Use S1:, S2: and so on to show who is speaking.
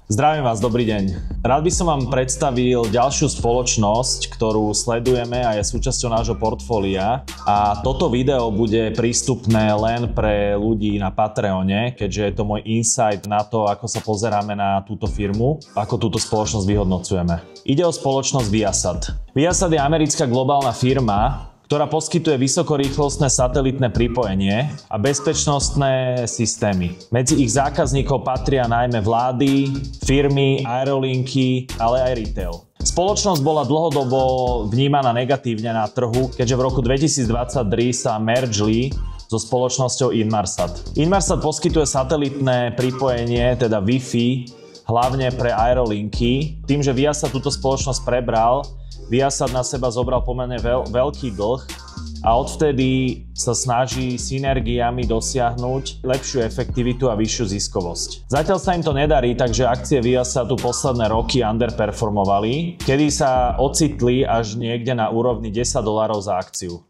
S1: Zdravím vás, dobrý deň. Rád by som vám predstavil ďalšiu spoločnosť, ktorú sledujeme a je súčasťou nášho portfólia. A toto video bude prístupné len pre ľudí na Patreone, keďže je to môj insight na to, ako sa pozeráme na túto firmu, ako túto spoločnosť vyhodnocujeme. Ide o spoločnosť Viasat. Viasat je americká globálna firma, ktorá poskytuje vysokorýchlostné satelitné pripojenie a bezpečnostné systémy. Medzi ich zákazníkov patria najmä vlády, firmy, aerolinky, ale aj retail. Spoločnosť bola dlhodobo vnímaná negatívne na trhu, keďže v roku 2023 sa mergeli so spoločnosťou Inmarsat. Inmarsat poskytuje satelitné pripojenie, teda Wi-Fi, hlavne pre aerolinky. Tým, že Viasat túto spoločnosť prebral, Viasat na seba zobral pomerne veľký dlh a odvtedy sa snaží synergiami dosiahnuť lepšiu efektivitu a vyššiu ziskovosť. Zatiaľ sa im to nedarí, takže akcie Viasatu posledné roky underperformovali, kedy sa ocitli až niekde na úrovni $10 za akciu.